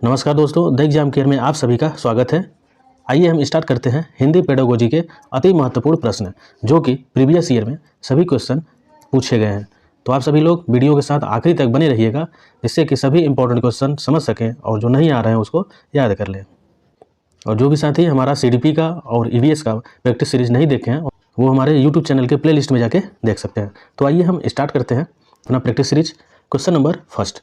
नमस्कार दोस्तों, the exam care में आप सभी का स्वागत है। आइए हम स्टार्ट करते हैं हिंदी पेडागोजी के अति महत्वपूर्ण प्रश्न जो कि प्रीवियस ईयर में सभी क्वेश्चन पूछे गए हैं। तो आप सभी लोग वीडियो के साथ आखिरी तक बने रहिएगा, जिससे कि सभी इंपॉर्टेंट क्वेश्चन समझ सकें और जो नहीं आ रहे हैं उसको याद कर लें। और जो भी साथी हमारा CDP का और EVS का प्रैक्टिस सीरीज नहीं देखे हैं वो हमारे यूट्यूब चैनल के प्ले लिस्ट में जाके देख सकते हैं। तो आइए हम स्टार्ट करते हैं अपना practice series. Question number first,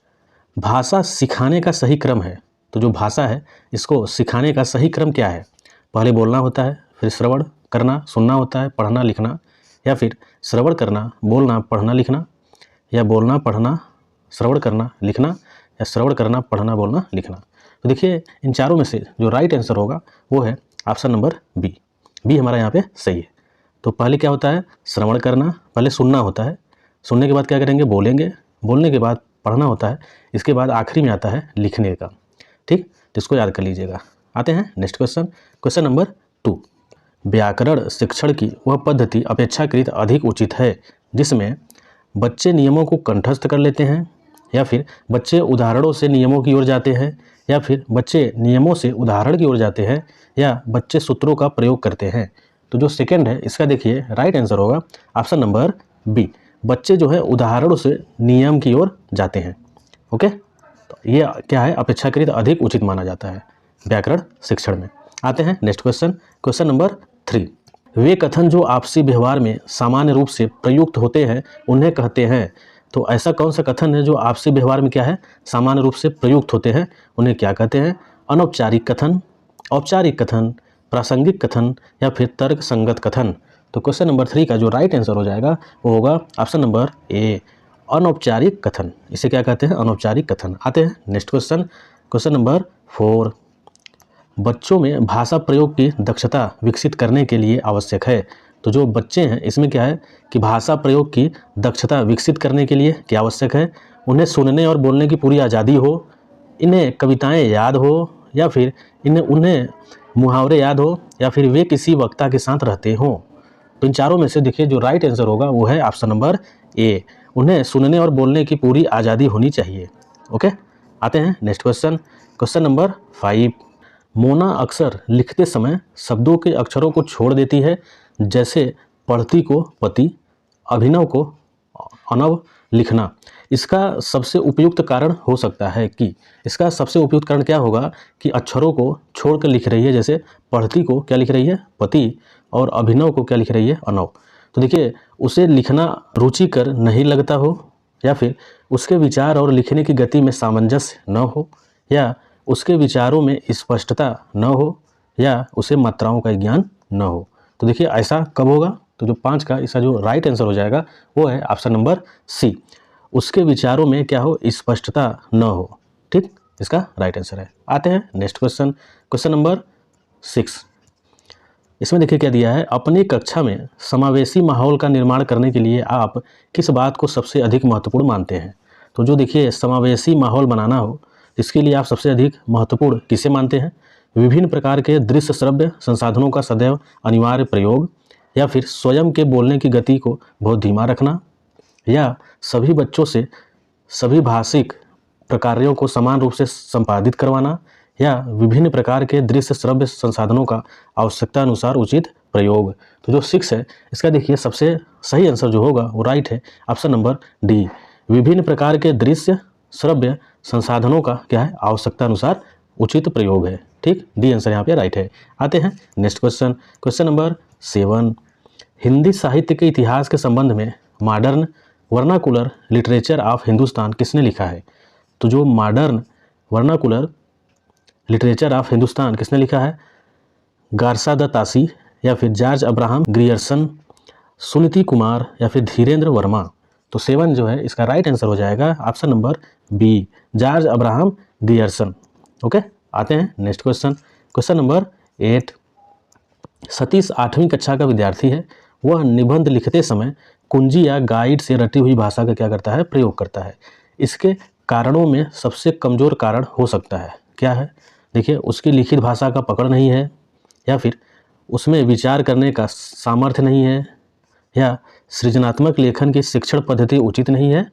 भाषा सिखाने का सही क्रम है। तो जो भाषा है इसको सिखाने का सही क्रम क्या है? पहले बोलना होता है, फिर श्रवण करना सुनना होता है, पढ़ना लिखना, या फिर श्रवण करना बोलना पढ़ना लिखना, या बोलना पढ़ना श्रवण करना लिखना, या श्रवण करना पढ़ना बोलना लिखना। तो देखिए इन चारों में से जो राइट आंसर होगा वो है ऑप्शन नंबर बी हमारा यहाँ पे सही है। तो पहले क्या होता है? श्रवण करना, पहले सुनना होता है, सुनने के बाद क्या करेंगे? बोलेंगे, बोलने के बाद पढ़ना होता है, इसके बाद आखिरी में आता है लिखने का। ठीक, तो इसको याद कर लीजिएगा। आते हैं नेक्स्ट क्वेश्चन, क्वेश्चन नंबर 2। व्याकरण शिक्षण की वह पद्धति अपेक्षाकृत अधिक उचित है जिसमें बच्चे नियमों को कंठस्थ कर लेते हैं, या फिर बच्चे उदाहरणों से नियमों की ओर जाते हैं, या फिर बच्चे नियमों से उदाहरण की ओर जाते हैं, या बच्चे सूत्रों का प्रयोग करते हैं। तो जो सेकंड है इसका देखिए राइट आंसर होगा ऑप्शन नंबर बी, बच्चे जो है उदाहरणों से नियम की ओर जाते हैं। ओके, तो ये क्या है? अपेक्षाकृत अधिक उचित माना जाता है व्याकरण शिक्षण में। आते हैं नेक्स्ट क्वेश्चन, क्वेश्चन नंबर 3। वे कथन जो आपसी व्यवहार में सामान्य रूप से प्रयुक्त होते हैं उन्हें कहते हैं। तो ऐसा कौन सा कथन है जो आपसी व्यवहार में क्या है? सामान्य रूप से प्रयुक्त होते हैं, उन्हें क्या कहते हैं? अनौपचारिक कथन, औपचारिक कथन, प्रासंगिक कथन, या फिर तर्क संगत कथन। तो क्वेश्चन नंबर 3 का जो राइट आंसर हो जाएगा वो होगा ऑप्शन नंबर ए, अनौपचारिक कथन। इसे क्या कहते हैं? अनौपचारिक कथन। आते हैं नेक्स्ट क्वेश्चन, क्वेश्चन नंबर 4। बच्चों में भाषा प्रयोग की दक्षता विकसित करने के लिए आवश्यक है। तो जो बच्चे हैं इसमें क्या है कि भाषा प्रयोग की दक्षता विकसित करने के लिए क्या आवश्यक है? उन्हें सुनने और बोलने की पूरी आज़ादी हो, इन्हें कविताएं याद हो, या फिर उन्हें मुहावरे याद हो, या फिर वे किसी वक्ता के साथ रहते हों। तो इन चारों में से देखिए जो राइट आंसर होगा वो है ऑप्शन नंबर ए, उन्हें सुनने और बोलने की पूरी आज़ादी होनी चाहिए। ओके, आते हैं next question, question number 5। Mona अक्सर लिखते समय शब्दों के अक्षरों को छोड़ देती है, जैसे पढ़ती को पति, अभिनव को अनव लिखना। इसका सबसे उपयुक्त कारण हो सकता है कि इसका सबसे उपयुक्त कारण क्या होगा कि अक्षरों को छोड़कर लिख रही है, जैसे पढ़ती को क्या लिख रही है? पति, और अभिनव को क्या लिख रही है? अनव। तो देखिए उसे लिखना रुचिकर नहीं लगता हो, या फिर उसके विचार और लिखने की गति में सामंजस्य न हो, या उसके विचारों में स्पष्टता न हो, या उसे मात्राओं का ज्ञान न हो। तो देखिए ऐसा कब होगा? तो जो 5 का इसका जो राइट आंसर हो जाएगा वो है ऑप्शन नंबर सी, उसके विचारों में क्या हो? स्पष्टता न हो। ठीक, इसका राइट आंसर है। आते हैं नेक्स्ट क्वेश्चन, क्वेश्चन नंबर 6। इसमें देखिए क्या दिया है? अपनी कक्षा में समावेशी माहौल का निर्माण करने के लिए आप किस बात को सबसे अधिक महत्वपूर्ण मानते हैं? तो जो देखिए समावेशी माहौल बनाना हो इसके लिए आप सबसे अधिक महत्वपूर्ण किसे मानते हैं? विभिन्न प्रकार के दृश्य श्रव्य संसाधनों का सदैव अनिवार्य प्रयोग, या फिर स्वयं के बोलने की गति को बहुत धीमा रखना, या सभी बच्चों से सभी भाषिक प्रकारों को समान रूप से संपादित करवाना, या विभिन्न प्रकार के दृश्य श्रव्य संसाधनों का आवश्यकता अनुसार उचित प्रयोग। तो जो 6 है इसका देखिए सबसे सही आंसर जो होगा वो राइट है ऑप्शन नंबर डी, विभिन्न प्रकार के दृश्य श्रव्य संसाधनों का क्या है? आवश्यकता अनुसार उचित प्रयोग है। ठीक, डी आंसर यहाँ पे राइट है। आते हैं next question, question number 7। Hindi साहित्य के इतिहास के संबंध में modern vernacular literature of Hindustan किसने लिखा है? तो जो modern vernacular literature of Hindustan किसने लिखा है? गार्सा द तासी, या फिर George Abraham Grierson, Suniti Kumar, या फिर धीरेन्द्र वर्मा। तो 7 जो है इसका राइट आंसर हो जाएगा option number B, George Abraham Grierson. Okay, आते हैं next question, question number 8। Satish 8वीं कक्षा का विद्यार्थी है, वह निबंध लिखते समय कुंजी या गाइड से रटी हुई भाषा का क्या करता है? प्रयोग करता है। इसके कारणों में सबसे कमज़ोर कारण हो सकता है क्या है? देखिए उसकी लिखित भाषा का पकड़ नहीं है, या फिर उसमें विचार करने का सामर्थ्य नहीं है, या सृजनात्मक लेखन की शिक्षण पद्धति उचित नहीं है,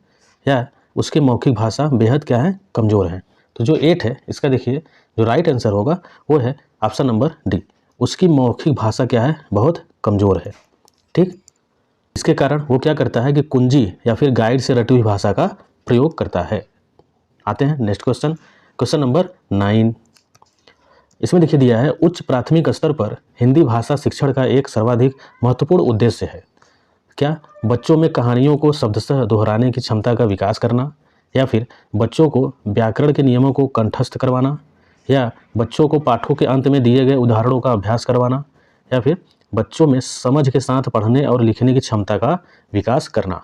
या उसकी मौखिक भाषा बेहद क्या है? कमज़ोर है। तो जो 8 है इसका देखिए जो राइट आंसर होगा वो है ऑप्शन नंबर डी। उसकी मौखिक भाषा क्या है, बहुत कमज़ोर है। ठीक, इसके कारण वो क्या करता है कि कुंजी या फिर गाइड से रटी हुई भाषा का प्रयोग करता है। आते हैं नेक्स्ट क्वेश्चन, क्वेश्चन नंबर 9। इसमें देखिए दिया है उच्च प्राथमिक स्तर पर हिंदी भाषा शिक्षण का एक सर्वाधिक महत्वपूर्ण उद्देश्य है। क्या बच्चों में कहानियों को शब्दशः दोहराने की क्षमता का विकास करना, या फिर बच्चों को व्याकरण के नियमों को कंठस्थ करवाना, या बच्चों को पाठों के अंत में दिए गए उदाहरणों का अभ्यास करवाना, या फिर बच्चों में समझ के साथ पढ़ने और लिखने की क्षमता का विकास करना।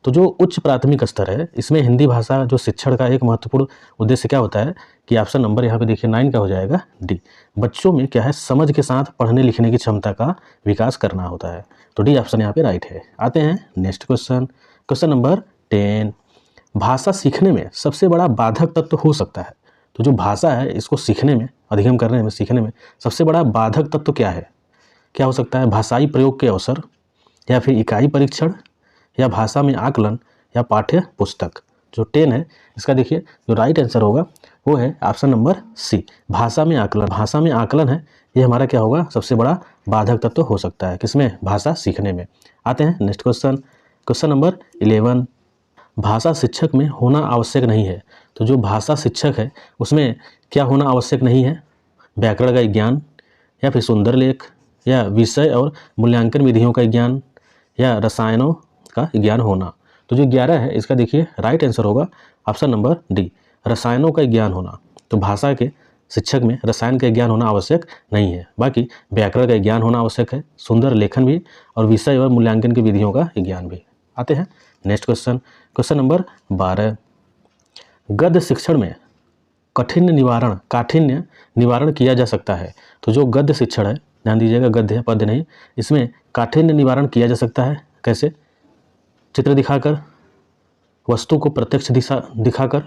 तो जो उच्च प्राथमिक स्तर है इसमें हिंदी भाषा जो शिक्षण का एक महत्वपूर्ण उद्देश्य क्या होता है कि ऑप्शन नंबर यहाँ पे देखिए 9 का हो जाएगा डी। बच्चों में क्या है, समझ के साथ पढ़ने लिखने की क्षमता का विकास करना होता है। तो डी ऑप्शन यहाँ पे राइट है। आते हैं नेक्स्ट क्वेश्चन, क्वेश्चन नंबर 10। भाषा सीखने में सबसे बड़ा बाधक तत्व हो सकता है। तो जो भाषा है इसको सीखने में, अधिगम करने में, सीखने में सबसे बड़ा बाधक तत्व क्या है, क्या हो सकता है? भाषाई प्रयोग के अवसर, या फिर इकाई परीक्षण, या भाषा में आकलन, या पाठ्य पुस्तक। जो 10 है इसका देखिए जो राइट आंसर होगा वो है ऑप्शन नंबर सी, भाषा में आकलन। भाषा में आकलन है ये हमारा क्या होगा, सबसे बड़ा बाधक तत्व हो सकता है किसमें, भाषा सीखने में। आते हैं नेक्स्ट क्वेश्चन, क्वेश्चन नंबर 11। भाषा शिक्षक में होना आवश्यक नहीं है। तो जो भाषा शिक्षक है उसमें क्या होना आवश्यक नहीं है, व्याकरण का ज्ञान, या फिर सुंदर लेख, या विषय और मूल्यांकन विधियों का ज्ञान, या रसायनों का ज्ञान होना। तो जो 11 है इसका देखिए राइट आंसर होगा ऑप्शन नंबर डी, रसायनों का ज्ञान होना। तो भाषा के शिक्षक में रसायन का ज्ञान होना आवश्यक नहीं है, बाकी व्याकरण का ज्ञान होना आवश्यक है, सुंदर लेखन भी, और विषय और मूल्यांकन की विधियों का ज्ञान भी। आते हैं नेक्स्ट क्वेश्चन, क्वेश्चन नंबर 12। गद्य शिक्षण में काठिन्य निवारण किया जा सकता है। तो जो गद्य शिक्षण है, ध्यान दीजिएगा, गद्य है पद्य नहीं, इसमें काठिन्य निवारण किया जा सकता है। कैसे? चित्र दिखाकर, वस्तु को प्रत्यक्ष दिशा दिखाकर,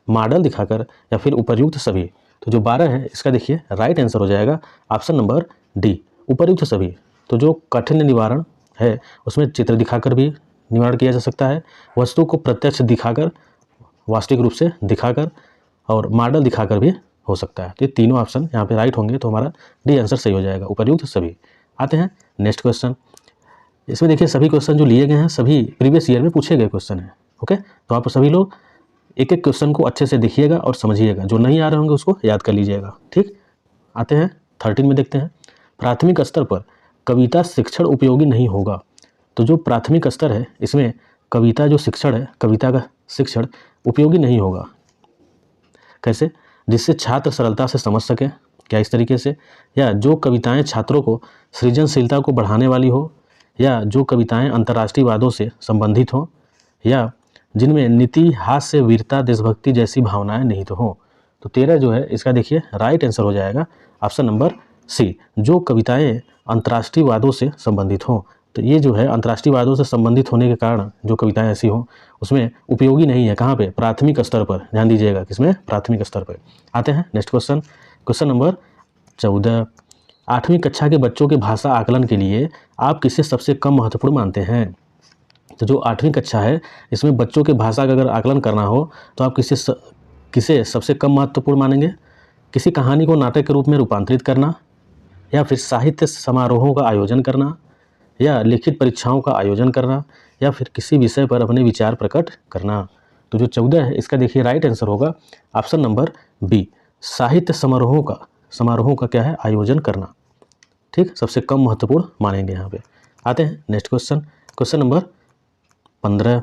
मॉडल दिखाकर, या फिर उपर्युक्त सभी। तो जो 12 है इसका देखिए राइट आंसर हो जाएगा ऑप्शन नंबर डी, उपर्युक्त सभी। तो जो काठिन्य निवारण है उसमें चित्र दिखाकर भी निवारण किया जा सकता है, वस्तु को प्रत्यक्ष दिखाकर, वास्तविक रूप से दिखाकर, और मॉडल दिखाकर भी हो सकता है। तो ये तीनों ऑप्शन यहाँ पे राइट होंगे, तो हमारा डी आंसर सही हो जाएगा, उपर्युक्त सभी। आते हैं नेक्स्ट क्वेश्चन। इसमें देखिए सभी क्वेश्चन जो लिए गए हैं सभी प्रीवियस ईयर में पूछे गए क्वेश्चन हैं। ओके, तो आप सभी लोग एक एक क्वेश्चन को अच्छे से देखिएगा और समझिएगा, जो नहीं आ रहे होंगे उसको याद कर लीजिएगा। ठीक, आते हैं 13 में देखते हैं। प्राथमिक स्तर पर कविता शिक्षण उपयोगी नहीं होगा। तो जो प्राथमिक स्तर है इसमें कविता जो शिक्षण है, कविता का शिक्षण उपयोगी नहीं होगा। कैसे? जिससे छात्र सरलता से समझ सके, क्या इस तरीके से, या जो कविताएं छात्रों को सृजनशीलता को बढ़ाने वाली हो, या जो कविताएं अंतर्राष्ट्रीय वादों से संबंधित हों, या जिनमें नीति, हास्य, वीरता, देशभक्ति जैसी भावनाएं निहित तो हों। तो 13 जो है इसका देखिए राइट आंसर हो जाएगा ऑप्शन नंबर सी, जो कविताएं अंतर्राष्ट्रीय वादों से संबंधित हों। तो ये जो है अंतर्राष्ट्रीय वादों से संबंधित होने के कारण जो कविताएं ऐसी हों उसमें उपयोगी नहीं है। कहाँ पे? प्राथमिक स्तर पर। ध्यान दीजिएगा, किसमें? प्राथमिक स्तर पर। आते हैं नेक्स्ट क्वेश्चन, क्वेश्चन नंबर 14। 8वीं कक्षा के बच्चों के भाषा आकलन के लिए आप किसे सबसे कम महत्वपूर्ण मानते हैं? तो जो 8वीं कक्षा है इसमें बच्चों के भाषा का अगर आकलन करना हो तो आप किसे सबसे कम महत्वपूर्ण मानेंगे? किसी कहानी को नाटक के रूप में रूपांतरित करना, या फिर साहित्य समारोहों का आयोजन करना, या लिखित परीक्षाओं का आयोजन करना, या फिर किसी विषय पर अपने विचार प्रकट करना। तो जो 14 है इसका देखिए राइट आंसर होगा ऑप्शन नंबर बी, साहित्य समारोहों का क्या है? आयोजन करना। ठीक, सबसे कम महत्वपूर्ण मानेंगे यहाँ पे। आते हैं नेक्स्ट क्वेश्चन, क्वेश्चन नंबर 15।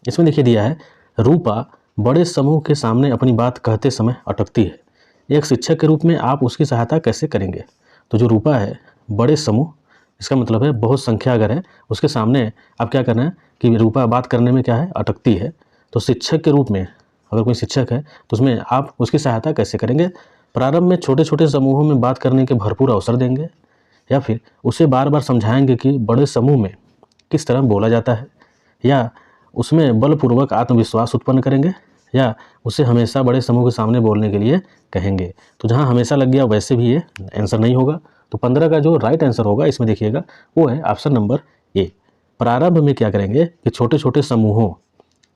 इसमें देखिए दिया है रूपा बड़े समूह के सामने अपनी बात कहते समय अटकती है। एक शिक्षक के रूप में आप उसकी सहायता कैसे करेंगे? तो जो रूपा है बड़े समूह, इसका मतलब है बहुत संख्या अगर है उसके सामने आप क्या करना है कि रूपा बात करने में क्या है? अटकती है। तो शिक्षक के रूप में अगर कोई शिक्षक है तो उसमें आप उसकी सहायता कैसे करेंगे? प्रारंभ में छोटे छोटे समूहों में बात करने के भरपूर अवसर देंगे, या फिर उसे बार बार समझाएंगे कि बड़े समूह में किस तरह बोला जाता है, या उसमें बलपूर्वक आत्मविश्वास उत्पन्न करेंगे, या उसे हमेशा बड़े समूह के सामने बोलने के लिए कहेंगे। तो जहाँ हमेशा लग गया वैसे भी ये आंसर नहीं होगा। तो 15 का जो राइट आंसर होगा इसमें देखिएगा वो है ऑप्शन नंबर ए। प्रारंभ में क्या करेंगे कि छोटे छोटे समूहों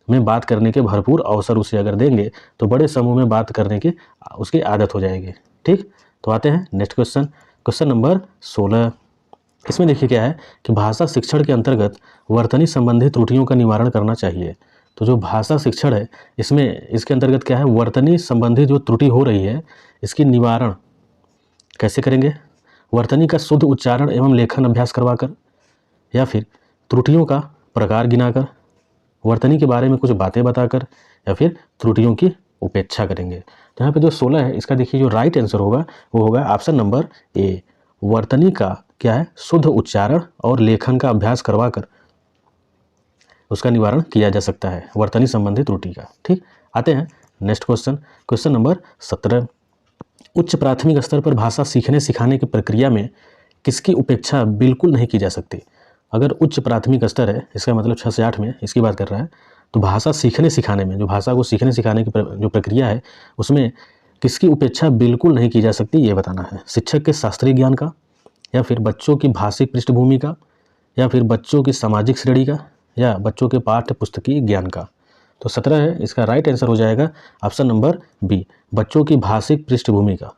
में बात करने के भरपूर अवसर उसे अगर देंगे तो बड़े समूह में बात करने की उसकी आदत हो जाएगी। ठीक, तो आते हैं नेक्स्ट क्वेश्चन, क्वेश्चन नंबर 16। इसमें देखिए क्या है कि भाषा शिक्षण के अंतर्गत वर्तनी संबंधी त्रुटियों का निवारण करना चाहिए। तो जो भाषा शिक्षण है इसमें इसके अंतर्गत क्या है, वर्तनी संबंधी जो त्रुटि हो रही है इसकी निवारण कैसे करेंगे, वर्तनी का शुद्ध उच्चारण एवं लेखन अभ्यास करवाकर, या फिर त्रुटियों का प्रकार गिनाकर, वर्तनी के बारे में कुछ बातें बताकर, या फिर त्रुटियों की उपेक्षा करेंगे। तो यहाँ पे जो 16 है इसका देखिए जो राइट आंसर होगा वो होगा ऑप्शन नंबर ए, वर्तनी का क्या है, शुद्ध उच्चारण और लेखन का अभ्यास करवाकर उसका निवारण किया जा सकता है, वर्तनी संबंधी त्रुटि का। ठीक, आते हैं नेक्स्ट क्वेश्चन, क्वेश्चन नंबर 17। उच्च प्राथमिक स्तर पर भाषा सीखने सिखाने की प्रक्रिया में किसकी उपेक्षा बिल्कुल नहीं की जा सकती। अगर उच्च प्राथमिक स्तर है इसका मतलब 6 से 8 में इसकी बात कर रहा है, तो भाषा सीखने सिखाने में, जो भाषा को सीखने सिखाने की जो प्रक्रिया है उसमें किसकी उपेक्षा बिल्कुल नहीं की जा सकती ये बताना है। शिक्षक के शास्त्रीय ज्ञान का, या फिर बच्चों की भाषिक पृष्ठभूमि का, या फिर बच्चों की सामाजिक श्रेणी का, या बच्चों के पाठ्य पुस्तकीय ज्ञान का। तो 17 है इसका राइट आंसर हो जाएगा ऑप्शन नंबर बी, बच्चों की भाषिक पृष्ठभूमि का।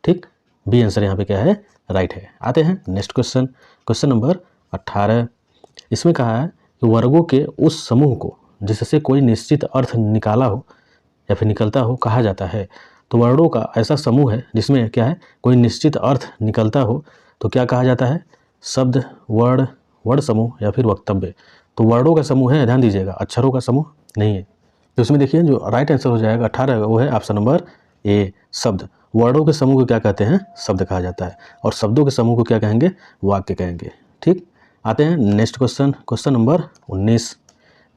ठीक, बी आंसर यहाँ पे क्या है, राइट है। आते हैं नेक्स्ट क्वेश्चन, क्वेश्चन नंबर 18। इसमें कहा है कि वर्गों के उस समूह को जिससे कोई निश्चित अर्थ निकाला हो या फिर निकलता हो कहा जाता है। तो वर्णों का ऐसा समूह है जिसमें क्या है, कोई निश्चित अर्थ निकलता हो तो क्या कहा जाता है, शब्द, वर्ण, वर्ण समूह या फिर वक्तव्य। तो वर्णों का समूह है, ध्यान दीजिएगा, अक्षरों का समूह नहीं है। तो इसमें देखिए जो राइट आंसर हो जाएगा 18 वो है ऑप्शन नंबर ए, शब्द। वर्णों के समूह को क्या कहते हैं, शब्द कहा जाता है, और शब्दों के समूह को क्या कहेंगे, वाक्य कहेंगे। ठीक, आते हैं नेक्स्ट क्वेश्चन, क्वेश्चन नंबर 19।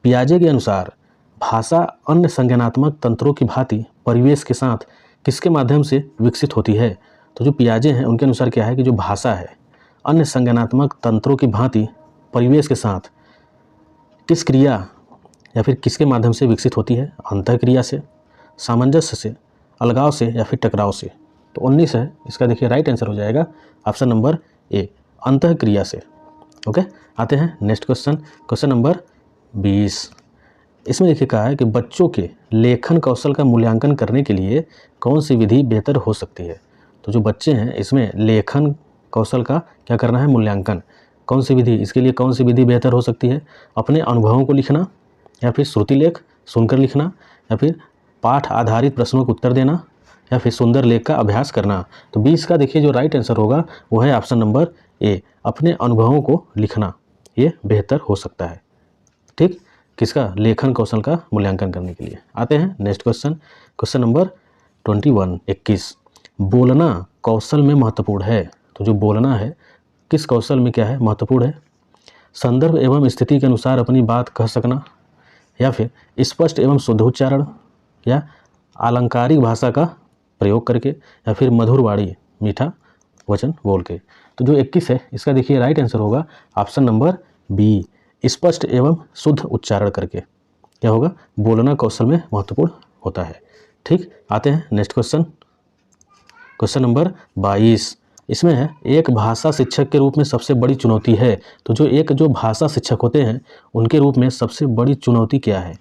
पियाजे के अनुसार भाषा अन्य संज्ञानात्मक तंत्रों की भांति परिवेश के साथ किसके माध्यम से विकसित होती है। तो जो पियाजे हैं उनके अनुसार क्या है कि जो भाषा है अन्य संज्ञानात्मक तंत्रों की भांति परिवेश के साथ किस क्रिया या फिर किसके माध्यम से विकसित होती है, अंतःक्रिया से, सामंजस्य से, अलगाव से, या फिर टकराव से। तो 19 है इसका देखिए राइट आंसर हो जाएगा ऑप्शन नंबर ए, अंतःक्रिया से। ओके, आते हैं नेक्स्ट क्वेश्चन, क्वेश्चन नंबर 20। इसमें देखिए कहा है कि बच्चों के लेखन कौशल का मूल्यांकन करने के लिए कौन सी विधि बेहतर हो सकती है। तो जो बच्चे हैं इसमें लेखन कौशल का क्या करना है, मूल्यांकन, कौन सी विधि, इसके लिए कौन सी विधि बेहतर हो सकती है, अपने अनुभवों को लिखना, या फिर श्रुति लेख सुनकर लिखना, या फिर पाठ आधारित प्रश्नों को उत्तर देना, या फिर सुंदर लेख का अभ्यास करना। तो 20 का देखिए जो राइट आंसर होगा वो है ऑप्शन नंबर ए, अपने अनुभवों को लिखना, ये बेहतर हो सकता है। ठीक, किसका, लेखन कौशल का मूल्यांकन करने के लिए। आते हैं नेक्स्ट क्वेश्चन, क्वेश्चन नंबर 21। बोलना कौशल में महत्वपूर्ण है। तो जो बोलना है किस कौशल में क्या है, महत्वपूर्ण है। संदर्भ एवं स्थिति के अनुसार अपनी बात कह सकना, या फिर स्पष्ट एवं शुद्ध उच्चारण, या अलंकारिक भाषा का प्रयोग करके, या फिर मधुर वाणी मीठा वचन बोल के। तो जो 21 है इसका देखिए राइट आंसर होगा ऑप्शन नंबर बी, स्पष्ट एवं शुद्ध उच्चारण करके क्या होगा, बोलना कौशल में महत्वपूर्ण होता है। ठीक, आते हैं नेक्स्ट क्वेश्चन, क्वेश्चन नंबर 22। इसमें है एक भाषा शिक्षक के रूप में सबसे बड़ी चुनौती है। तो जो भाषा शिक्षक होते हैं उनके रूप में सबसे बड़ी चुनौती क्या है।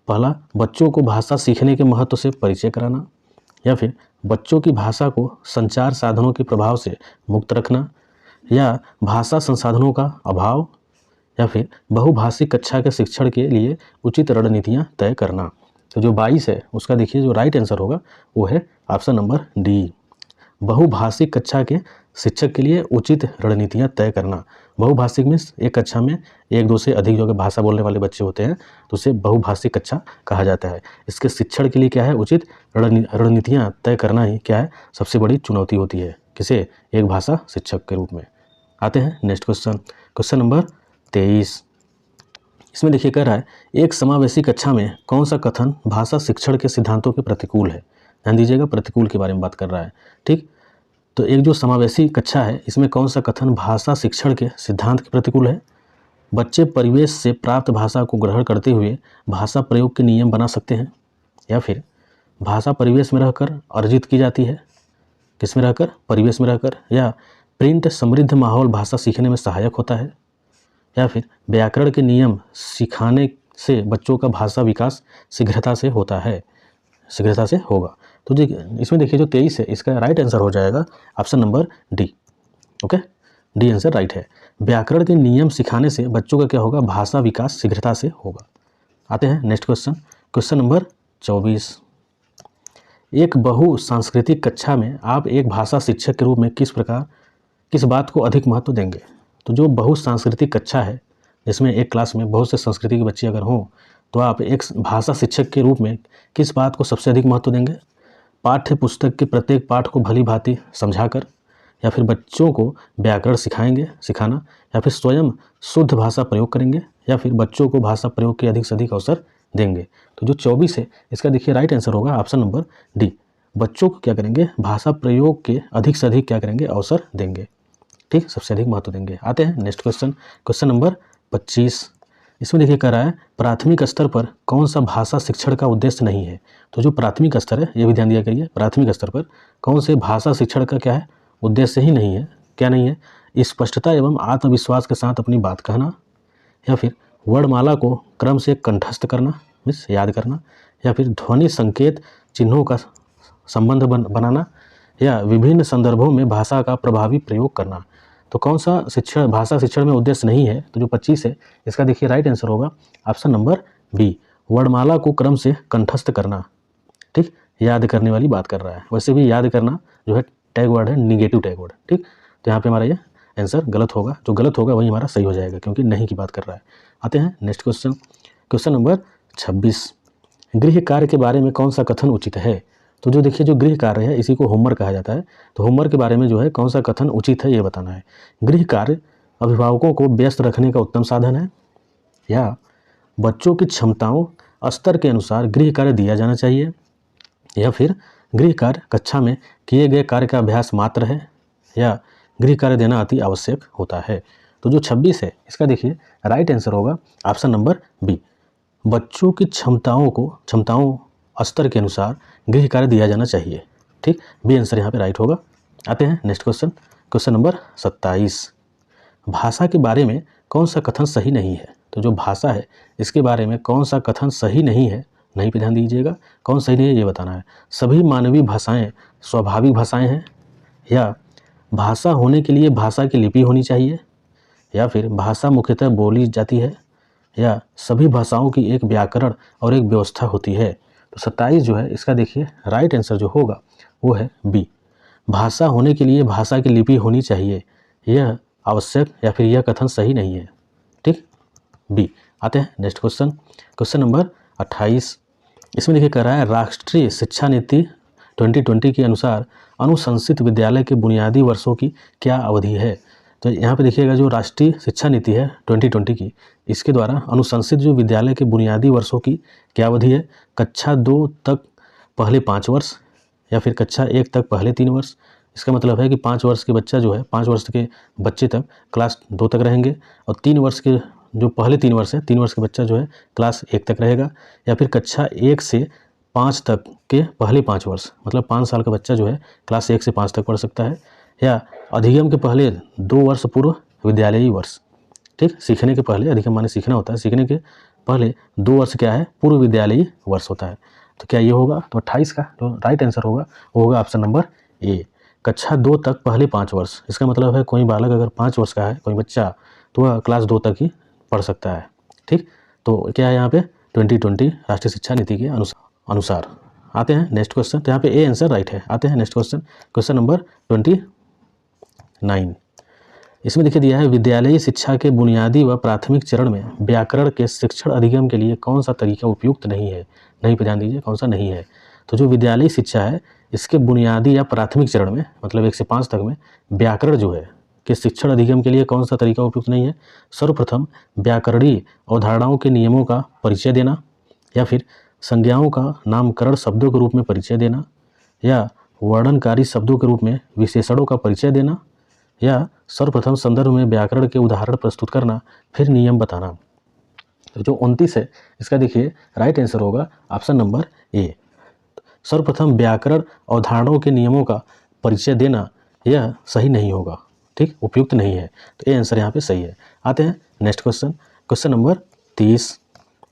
पहला, बच्चों को भाषा सीखने के महत्व से परिचय कराना, या फिर बच्चों की भाषा को संचार साधनों के प्रभाव से मुक्त रखना, या भाषा संसाधनों का अभाव, या फिर बहुभाषिक कक्षा के शिक्षण के लिए उचित रणनीतियाँ तय करना। तो जो 22 है उसका देखिए जो राइट आंसर होगा वो है ऑप्शन नंबर डी, बहुभाषिक कक्षा के शिक्षक के लिए उचित रणनीतियाँ तय करना। बहुभाषिक में एक कक्षा में 1-2 से अधिक जो भाषा बोलने वाले बच्चे होते हैं तो उसे बहुभाषिक कक्षा कहा जाता है। इसके शिक्षण के लिए क्या है, उचित रणनीतियाँ तय करना ही क्या है, सबसे बड़ी चुनौती होती है किसे, एक भाषा शिक्षक के रूप में। आते हैं नेक्स्ट क्वेश्चन, क्वेश्चन नंबर 23। इसमें देखिए कह रहा है एक समावेशी कक्षा में कौन सा कथन भाषा शिक्षण के सिद्धांतों के प्रतिकूल है। ध्यान दीजिएगा, प्रतिकूल के बारे में बात कर रहा है। ठीक, तो एक जो समावेशी कक्षा है इसमें कौन सा कथन भाषा शिक्षण के सिद्धांत के प्रतिकूल है। बच्चे परिवेश से प्राप्त भाषा को ग्रहण करते हुए भाषा प्रयोग के नियम बना सकते हैं, या फिर भाषा परिवेश में रहकर अर्जित की जाती है, किस में रहकर, परिवेश में रहकर, या प्रिंट समृद्ध माहौल भाषा सीखने में सहायक होता है, या फिर व्याकरण के नियम सिखाने से बच्चों का भाषा विकास शीघ्रता से होता है, शीघ्रता से होगा। तो इसमें देखिए जो 23 है इसका राइट आंसर हो जाएगा option number D. Okay, D answer right है। व्याकरण के नियम सिखाने से बच्चों का क्या होगा, भाषा विकास शीघ्रता से होगा। आते हैं नेक्स्ट क्वेश्चन, क्वेश्चन नंबर 24। एक बहु सांस्कृतिक कक्षा में आप एक भाषा शिक्षक के रूप में किस बात को अधिक महत्व देंगे। तो जो बहु सांस्कृतिक कक्षा है जिसमें एक क्लास में बहुत से संस्कृति के बच्चे अगर हों तो आप एक भाषा शिक्षक के रूप में किस बात को सबसे अधिक महत्व देंगे। पाठ्य पुस्तक के प्रत्येक पाठ को भली भांति समझाकर, या फिर बच्चों को व्याकरण सिखाना, या फिर स्वयं शुद्ध भाषा प्रयोग करेंगे, या फिर बच्चों को भाषा प्रयोग के अधिक से अधिक अवसर देंगे। तो जो 24 है इसका देखिए राइट आंसर होगा ऑप्शन नंबर डी। बच्चों को क्या करेंगे, भाषा प्रयोग के अधिक से अधिक क्या करेंगे, अवसर देंगे। ठीक, सबसे अधिक महत्व देंगे। आते हैं नेक्स्ट क्वेश्चन, क्वेश्चन नंबर 25। इसमें देखिए कह रहा है प्राथमिक स्तर पर कौन सा भाषा शिक्षण का उद्देश्य नहीं है। तो जो प्राथमिक स्तर है ये भी ध्यान दिया करिए, प्राथमिक स्तर पर कौन से भाषा शिक्षण का क्या है, उद्देश्य ही नहीं है। क्या नहीं है, स्पष्टता एवं आत्मविश्वास के साथ अपनी बात कहना, या फिर वर्णमाला को क्रम से कंठस्थ करना मीन्स याद करना, या फिर ध्वनि संकेत चिन्हों का संबंध बनाना, या विभिन्न संदर्भों में भाषा का प्रभावी प्रयोग करना। तो कौन सा भाषा शिक्षण में उद्देश्य नहीं है। तो जो 25 है इसका देखिए राइट आंसर होगा ऑप्शन नंबर बी, वर्णमाला को क्रम से कंठस्थ करना। ठीक, याद करने वाली बात कर रहा है। वैसे भी याद करना जो है टैग वर्ड है, निगेटिव टैग वर्ड। ठीक, तो यहाँ पे हमारा ये आंसर गलत होगा, जो गलत होगा वही हमारा सही हो जाएगा क्योंकि नहीं की बात कर रहा है। आते हैं नेक्स्ट क्वेश्चन, क्वेश्चन नंबर 26। गृह कार्य के बारे में कौन सा कथन उचित है। तो जो देखिए जो गृह कार्य है इसी को होमवर्क कहा जाता है। तो होमवर्क के बारे में जो है कौन सा कथन उचित है ये बताना है। गृह कार्य अभिभावकों को व्यस्त रखने का उत्तम साधन है, या बच्चों की क्षमताओं स्तर के अनुसार गृह कार्य दिया जाना चाहिए, या फिर गृह कार्य कक्षा में किए गए कार्य का अभ्यास मात्र है, या गृह कार्य देना अति आवश्यक होता है। तो जो 26 है इसका देखिए राइट आंसर होगा ऑप्शन नंबर बी, बच्चों की क्षमताओं स्तर के अनुसार गृह कार्य दिया जाना चाहिए। ठीक, बी आंसर यहाँ पे राइट होगा। आते हैं नेक्स्ट क्वेश्चन, क्वेश्चन नंबर 27। भाषा के बारे में कौन सा कथन सही नहीं है। तो जो भाषा है इसके बारे में कौन सा कथन सही नहीं है, नहीं पे ध्यान दीजिएगा, कौन सही नहीं है ये बताना है। सभी मानवीय भाषाएं स्वाभाविक भाषाएं हैं, या भाषा होने के लिए भाषा की लिपि होनी चाहिए, या फिर भाषा मुख्यतः बोली जाती है, या सभी भाषाओं की एक व्याकरण और एक व्यवस्था होती है। तो 27 जो है इसका देखिए राइट आंसर जो होगा वो है बी, भाषा होने के लिए भाषा की लिपि होनी चाहिए, यह आवश्यक या फिर यह कथन सही नहीं है। ठीक, बी। आते हैं नेक्स्ट क्वेश्चन, क्वेश्चन नंबर 28। इसमें देखिए कह रहा है राष्ट्रीय शिक्षा नीति 2020 के अनुसार अनुशंसित विद्यालय के बुनियादी वर्षों की क्या अवधि है। तो यहाँ पे देखिएगा जो राष्ट्रीय शिक्षा नीति है 2020 की, इसके द्वारा अनुशंसित जो विद्यालय के बुनियादी वर्षों की क्या अवधि है। कक्षा 2 तक पहले 5 वर्ष, या फिर कक्षा 1 तक पहले 3 वर्ष। इसका मतलब है कि 5 वर्ष के बच्चा जो है 5 वर्ष के बच्चे तक क्लास 2 तक रहेंगे, और 3 वर्ष के जो पहले 3 वर्ष है 3 वर्ष के बच्चा जो है क्लास 1 तक रहेगा, या फिर कक्षा 1 से 5 तक के पहले 5 वर्ष, मतलब 5 साल का बच्चा जो है क्लास 1 से 5 तक पढ़ सकता है, या अधिगम के पहले 2 वर्ष पूर्व विद्यालयी वर्ष। ठीक, सीखने के पहले, अधिगम माने सीखना होता है, सीखने के पहले 2 वर्ष क्या है, पूर्व विद्यालयी वर्ष होता है। तो क्या ये होगा, तो 28 का जो राइट आंसर होगा वो होगा ऑप्शन नंबर ए, कक्षा 2 तक पहले 5 वर्ष। इसका मतलब है कोई बालक अगर 5 वर्ष का है, कोई बच्चा, तो वह क्लास 2 तक ही पढ़ सकता है। ठीक, तो क्या है यहाँ पे 2020 राष्ट्रीय शिक्षा नीति के अनुसार। आते हैं नेक्स्ट क्वेश्चन, तो यहाँ पे ए आंसर राइट है। आते हैं नेक्स्ट क्वेश्चन, क्वेश्चन नंबर 29। इसमें देखिए दिया है विद्यालयी शिक्षा के बुनियादी व प्राथमिक चरण में व्याकरण के शिक्षण अधिगम के लिए कौन सा तरीका उपयुक्त नहीं है। नहीं पे ध्यान दीजिए, कौन सा नहीं है। तो जो विद्यालयी शिक्षा है इसके बुनियादी या प्राथमिक चरण में, मतलब 1 से 5 तक में व्याकरण जो है कि शिक्षण अधिगम के लिए कौन सा तरीका उपयुक्त नहीं है। सर्वप्रथम व्याकरणीय अवधारणाओं के नियमों का परिचय देना, या फिर संज्ञाओं का नामकरण शब्दों के रूप में परिचय देना, या वर्णनकारी शब्दों के रूप में विशेषणों का परिचय देना, या सर्वप्रथम संदर्भ में व्याकरण के उदाहरण प्रस्तुत करना, फिर नियम बताना। तो जो 29 है इसका देखिए राइट आंसर होगा ऑप्शन नंबर ए, सर्वप्रथम व्याकरण अवधारणाओं के नियमों का परिचय देना, यह सही नहीं होगा। ठीक, उपयुक्त नहीं है। तो ये आंसर यहाँ पे सही है। आते हैं नेक्स्ट क्वेश्चन, क्वेश्चन नंबर 30।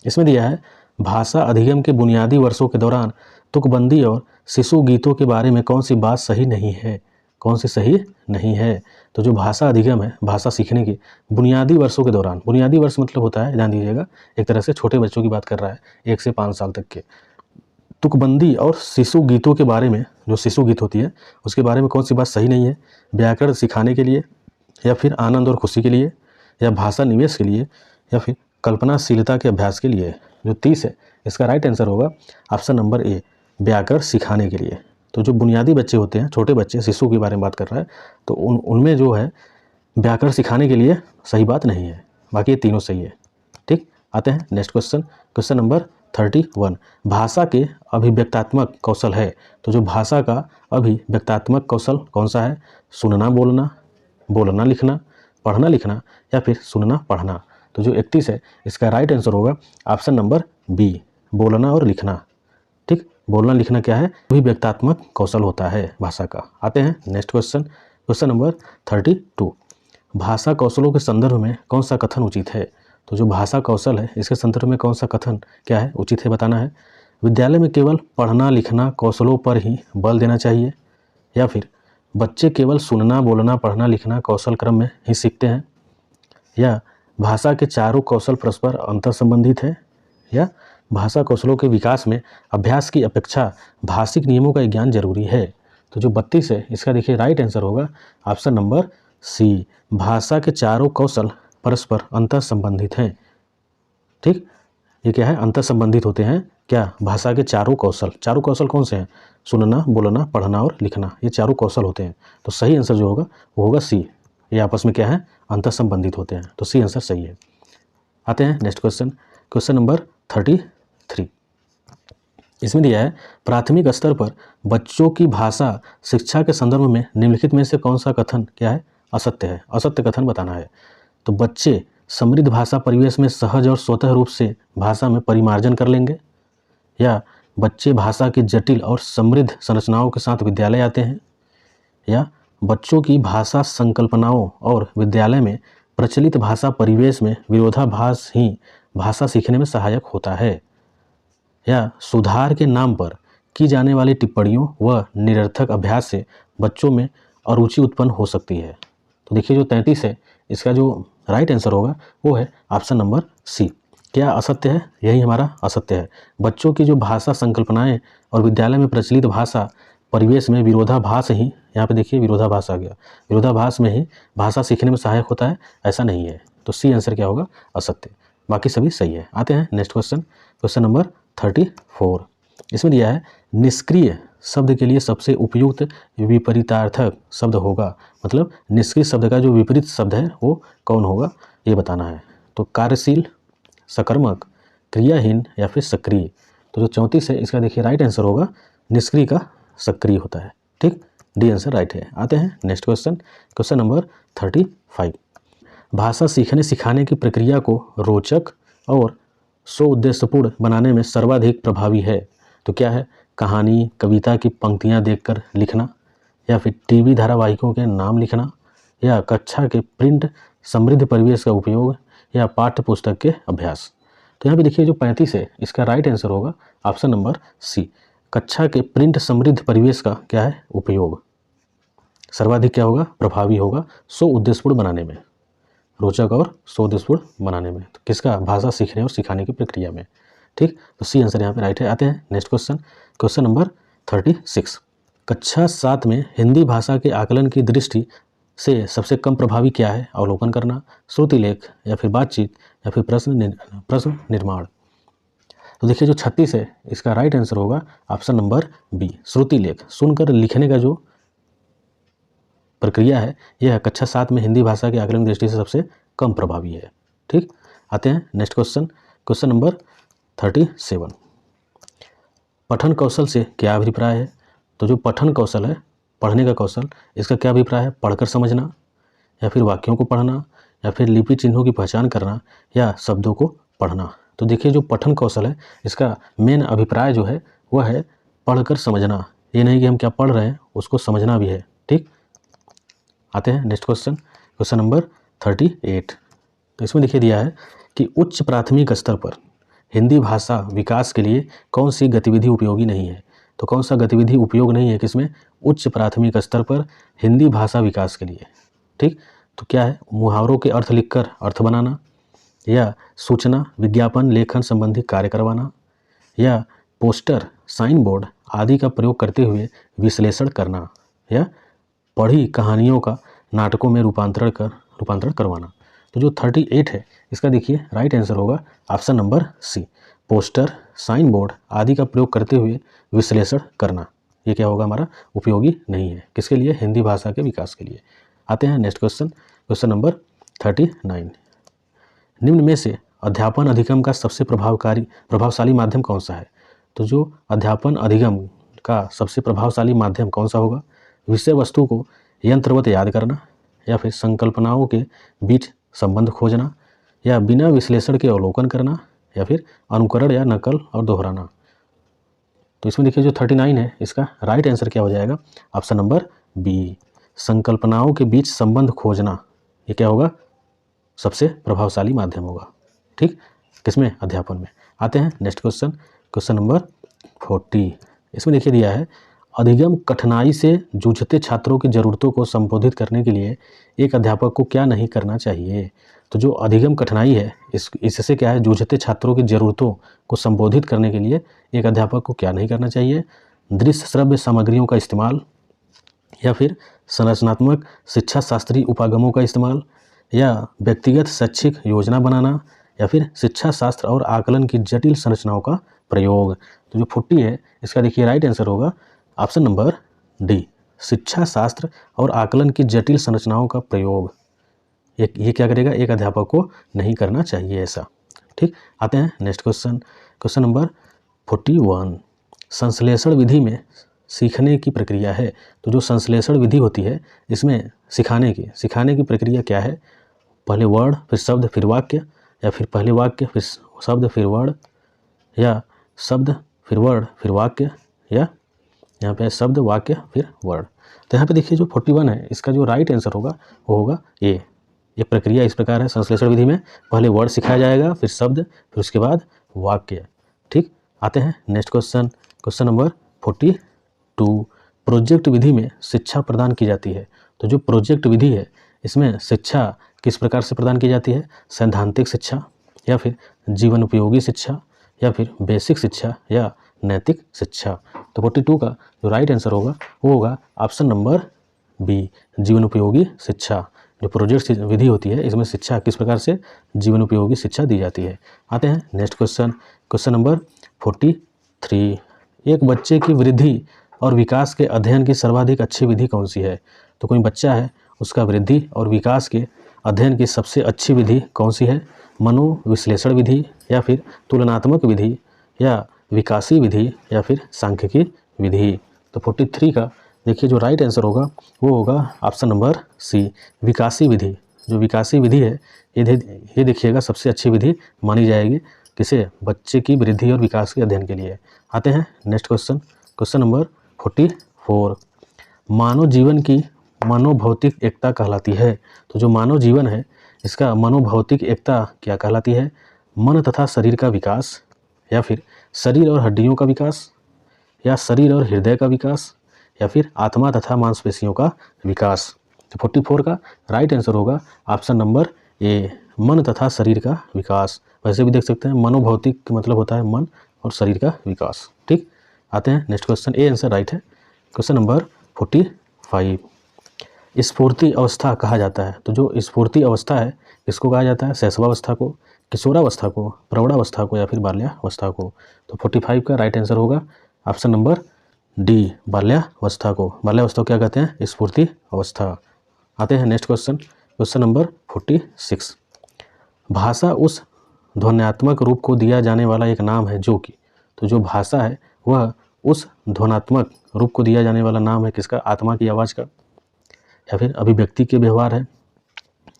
इसमें दिया है भाषा अधिगम के बुनियादी वर्षों के दौरान तुकबंदी और शिशु गीतों के बारे में कौन सी बात सही नहीं है, कौन सी सही नहीं है। तो जो भाषा अधिगम है, भाषा सीखने के बुनियादी वर्षों के दौरान, बुनियादी वर्ष मतलब होता है, ध्यान दीजिएगा, एक तरह से छोटे बच्चों की बात कर रहा है, 1 से 5 साल तक के। तुकबंदी और शिशु गीतों के बारे में, जो शिशु गीत होती है उसके बारे में कौन सी बात सही नहीं है, व्याकरण सिखाने के लिए, या फिर आनंद और खुशी के लिए, या भाषा निवेश के लिए, या फिर कल्पनाशीलता के अभ्यास के लिए। जो 30 है इसका राइट आंसर होगा ऑप्शन नंबर ए, व्याकरण सिखाने के लिए। तो जो बुनियादी बच्चे होते हैं, छोटे बच्चे, शिशु के बारे में बात कर रहा है, तो उनमें जो है व्याकरण सिखाने के लिए सही बात नहीं है, बाकी ये तीनों सही है। ठीक, आते हैं नेक्स्ट क्वेश्चन, क्वेश्चन नंबर 31। भाषा के अभिव्यक्तात्मक कौशल है, तो जो भाषा का अभिव्यक्तात्मक कौशल कौन सा है, सुनना बोलना, बोलना लिखना, पढ़ना लिखना, या फिर सुनना पढ़ना। तो जो 31 है इसका राइट आंसर होगा ऑप्शन नंबर बी, बोलना और लिखना। ठीक, बोलना लिखना क्या है, अभिव्यक्तात्मक कौशल होता है भाषा का। आते हैं नेक्स्ट क्वेश्चन, क्वेश्चन नंबर 32। भाषा कौशलों के संदर्भ में कौन सा कथन उचित है, तो जो भाषा कौशल है इसके संदर्भ में कौन सा कथन क्या है, उचित है, बताना है। विद्यालय में केवल पढ़ना लिखना कौशलों पर ही बल देना चाहिए, या फिर बच्चे केवल सुनना बोलना पढ़ना लिखना कौशल क्रम में ही सीखते हैं, या भाषा के चारों कौशल परस्पर अंतर संबंधित है, या भाषा कौशलों के विकास में अभ्यास की अपेक्षा भाषिक नियमों का ज्ञान जरूरी है। तो जो 32 है इसका देखिए राइट आंसर होगा ऑप्शन नंबर सी, भाषा के चारों कौशल परस्पर अंतर संबंधित हैं। ठीक, ये क्या है, अंतर संबंधित होते हैं क्या, भाषा के चारों कौशल। चारों कौशल कौन से हैं, सुनना बोलना पढ़ना और लिखना, ये चारों कौशल होते हैं। तो सही आंसर जो होगा वो होगा सी, ये आपस में क्या है, अंतर संबंधित होते हैं, तो सी आंसर सही है। आते हैं नेक्स्ट क्वेश्चन, क्वेश्चन नंबर 33। इसमें दिया है प्राथमिक स्तर पर बच्चों की भाषा शिक्षा के संदर्भ में निम्नलिखित में से कौन सा कथन क्या है, असत्य है, असत्य कथन बताना है। तो बच्चे समृद्ध भाषा परिवेश में सहज और स्वतः रूप से भाषा में परिमार्जन कर लेंगे, या बच्चे भाषा की जटिल और समृद्ध संरचनाओं के साथ विद्यालय आते हैं, या बच्चों की भाषा संकल्पनाओं और विद्यालय में प्रचलित भाषा परिवेश में विरोधाभास ही भाषा सीखने में सहायक होता है, या सुधार के नाम पर की जाने वाली टिप्पणियों व निरर्थक अभ्यास से बच्चों में अरुचि उत्पन्न हो सकती है। तो देखिए जो 33 है इसका जो राइट आंसर होगा वो है ऑप्शन नंबर सी। क्या असत्य है, यही हमारा असत्य है। बच्चों की जो भाषा संकल्पनाएं और विद्यालय में प्रचलित भाषा परिवेश में विरोधाभास ही, यहाँ पे देखिए विरोधाभास आ गया, विरोधाभास में ही भाषा सीखने में सहायक होता है, ऐसा नहीं है। तो सी आंसर क्या होगा, असत्य, बाकी सभी सही है। आते हैं नेक्स्ट क्वेश्चन, क्वेश्चन नंबर 34। इसमें दिया है निष्क्रिय शब्द के लिए सबसे उपयुक्त विपरीतार्थक शब्द होगा, मतलब निष्क्रिय शब्द का जो विपरीत शब्द है वो कौन होगा, ये बताना है। तो कार्यशील, सकर्मक, क्रियाहीन, या फिर सक्रिय। तो जो 34 है इसका देखिए राइट आंसर होगा निष्क्रिय का सक्रिय होता है। ठीक, डी आंसर राइट है। आते हैं नेक्स्ट क्वेश्चन, क्वेश्चन नंबर 35। भाषा सीखने सिखाने की प्रक्रिया को रोचक और स्वउद्देश्यपूर्ण बनाने में सर्वाधिक प्रभावी है, तो क्या है, कहानी कविता की पंक्तियां देखकर लिखना, या फिर टीवी धारावाहिकों के नाम लिखना, या कक्षा के प्रिंट समृद्ध परिवेश का उपयोग, या पाठ्य पुस्तक के अभ्यास। तो यहाँ पे देखिए जो 35 है इसका राइट आंसर होगा ऑप्शन नंबर सी, कक्षा के प्रिंट समृद्ध परिवेश का क्या है, उपयोग सर्वाधिक क्या होगा, प्रभावी होगा स्वउद्देश्यपूर्ण बनाने में, रोचक और स्वउद्देश्यपूर्ण बनाने में। तो किसका, भाषा सीखने और सिखाने की प्रक्रिया में। ठीक, तो सी आंसर यहाँ पे राइट है। आते हैं नेक्स्ट क्वेश्चन, क्वेश्चन नंबर 36। कक्षा 7 में हिंदी भाषा के आकलन की दृष्टि से सबसे कम प्रभावी क्या है, अवलोकन करना, श्रुति लेख, या फिर बातचीत, या फिर प्रश्न निर्माण। तो देखिए जो 36 है इसका राइट आंसर होगा ऑप्शन नंबर बी, श्रुति लेख। सुनकर लिखने का जो प्रक्रिया है यह कक्षा 7 में हिंदी भाषा के आकलन की दृष्टि से सबसे कम प्रभावी है। ठीक, आते हैं नेक्स्ट क्वेश्चन, क्वेश्चन नंबर 37। पठन कौशल से क्या अभिप्राय है, तो जो पठन कौशल है, पढ़ने का कौशल, इसका क्या अभिप्राय है, पढ़कर समझना, या फिर वाक्यों को पढ़ना, या फिर लिपि चिन्हों की पहचान करना, या शब्दों को पढ़ना। तो देखिए जो पठन कौशल है इसका मेन अभिप्राय जो है वह है पढ़कर समझना, ये नहीं कि हम क्या पढ़ रहे हैं, उसको समझना भी है। ठीक, आते हैं नेक्स्ट क्वेश्चन, क्वेश्चन नंबर 38। तो इसमें देखिए दिया है कि उच्च प्राथमिक स्तर पर हिंदी भाषा विकास के लिए कौन सी गतिविधि उपयोगी नहीं है। तो कौन सा गतिविधि उपयोग नहीं है किसमें, उच्च प्राथमिक स्तर पर हिंदी भाषा विकास के लिए। ठीक, तो क्या है, मुहावरों के अर्थ लिखकर अर्थ बनाना, या सूचना विज्ञापन लेखन संबंधी कार्य करवाना, या पोस्टर साइन बोर्ड आदि का प्रयोग करते हुए विश्लेषण करना, या पढ़ी कहानियों का नाटकों में रूपांतरण करवाना। तो जो 38 है इसका देखिए राइट आंसर होगा option number C, poster sign board आदि का प्रयोग करते हुए विश्लेषण करना। ये क्या होगा हमारा, उपयोगी नहीं है। किसके लिए, हिंदी भाषा के विकास के लिए। आते हैं नेक्स्ट क्वेश्चन, क्वेश्चन नंबर 39। निम्न में से अध्यापन अधिगम का सबसे प्रभावशाली माध्यम कौन सा है। तो जो अध्यापन अधिगम का सबसे प्रभावशाली माध्यम कौन सा होगा, विषय वस्तु को यंत्रवत याद करना, या फिर संकल्पनाओं के बीच संबंध खोजना, या बिना विश्लेषण के अवलोकन करना, या फिर अनुकरण या नकल और दोहराना। तो इसमें देखिए जो 39 है इसका राइट आंसर क्या हो जाएगा, ऑप्शन नंबर बी, संकल्पनाओं के बीच संबंध खोजना। ये क्या होगा, सबसे प्रभावशाली माध्यम होगा। ठीक, किसमें, अध्यापन में। आते हैं नेक्स्ट क्वेश्चन, क्वेश्चन नंबर 40। इसमें देखिए दिया है, अधिगम कठिनाई से जूझते छात्रों की ज़रूरतों को संबोधित करने के लिए एक अध्यापक को क्या नहीं करना चाहिए। तो जो अधिगम कठिनाई है इससे क्या है, जूझते छात्रों की ज़रूरतों को संबोधित करने के लिए एक अध्यापक को क्या नहीं करना चाहिए, दृश्य श्रव्य सामग्रियों का इस्तेमाल, या फिर संरचनात्मक शिक्षा शास्त्रीय उपागमों का इस्तेमाल, या व्यक्तिगत शैक्षिक योजना बनाना, या फिर शिक्षा शास्त्र और आकलन की जटिल संरचनाओं का प्रयोग। तो जो 40 है इसका देखिए राइट आंसर होगा ऑप्शन नंबर डी, शिक्षा शास्त्र और आकलन की जटिल संरचनाओं का प्रयोग। ये क्या करेगा, एक अध्यापक को नहीं करना चाहिए ऐसा। ठीक, आते हैं नेक्स्ट क्वेश्चन, क्वेश्चन नंबर 41। संश्लेषण विधि में सीखने की प्रक्रिया है। तो जो संश्लेषण विधि होती है इसमें सिखाने की प्रक्रिया क्या है, पहले वर्ड फिर शब्द फिर वाक्य, या फिर पहले वाक्य फिर शब्द फिर वर्ड, या शब्द फिर वर्ड फिर वाक्य, या यहाँ पे शब्द वाक्य फिर वर्ड। तो यहाँ पे देखिए जो 41 है इसका जो राइट आंसर होगा वो होगा ए। ये प्रक्रिया इस प्रकार है, संश्लेषण विधि में पहले वर्ड सिखाया जाएगा, फिर शब्द, फिर उसके बाद वाक्य। ठीक, आते हैं next question, question number 42। Project विधि में शिक्षा प्रदान की जाती है। तो जो प्रोजेक्ट विधि है इसमें शिक्षा किस प्रकार से प्रदान की जाती है, सैद्धांतिक शिक्षा, या फिर जीवन उपयोगी शिक्षा, या फिर बेसिक शिक्षा, या नैतिक शिक्षा। तो 42 का जो राइट आंसर होगा वो होगा ऑप्शन नंबर बी, जीवन उपयोगी शिक्षा। जो प्रोजेक्ट विधि होती है इसमें शिक्षा किस प्रकार से, जीवन उपयोगी शिक्षा दी जाती है। आते हैं नेक्स्ट क्वेश्चन, क्वेश्चन नंबर 43। एक बच्चे की वृद्धि और विकास के अध्ययन की सर्वाधिक अच्छी विधि कौन सी है। तो कोई बच्चा है उसका वृद्धि और विकास के अध्ययन की सबसे अच्छी विधि कौन सी है, मनोविश्लेषण विधि, या फिर तुलनात्मक विधि, या विकासी विधि, या फिर सांख्यिकी विधि। तो 43 का देखिए जो राइट आंसर होगा वो होगा ऑप्शन नंबर सी, विकासी विधि। जो विकासी विधि है ये देखिएगा सबसे अच्छी विधि मानी जाएगी किसे, बच्चे की वृद्धि और विकास के अध्ययन के लिए। आते हैं नेक्स्ट क्वेश्चन, क्वेश्चन नंबर 44। मानव जीवन की मनोभौतिक एकता कहलाती है। तो जो मानव जीवन है इसका मनोभौतिक एकता क्या कहलाती है, मन तथा शरीर का विकास, या फिर शरीर और हड्डियों का विकास, या शरीर और हृदय का विकास, या फिर आत्मा तथा मांसपेशियों का विकास। तो 44 का राइट आंसर होगा ऑप्शन नंबर ए, मन तथा शरीर का विकास। वैसे भी देख सकते हैं मनोभौतिक का मतलब होता है मन और शरीर का विकास। ठीक, आते हैं next question, A answer right है। Question number 45। स्फूर्ति अवस्था कहा जाता है। तो जो स्फूर्ति अवस्था है इसको कहा जाता है शैशवावस्था को, किशोरावस्था को, प्रौढ़ावस्था को, या फिर बाल्यावस्था को। तो 45 का राइट आंसर होगा ऑप्शन नंबर डी, बाल्यावस्था को। बाल्यावस्था को क्या कहते हैं, स्फूर्ति अवस्था। आते हैं नेक्स्ट क्वेश्चन, क्वेश्चन नंबर 46। भाषा उस ध्वन्यात्मक रूप को दिया जाने वाला एक नाम है जो कि। तो जो भाषा है वह उस ध्वन्यात्मक रूप को दिया जाने वाला नाम है किसका, आत्मा की आवाज़ का, या फिर अभिव्यक्ति के व्यवहार है,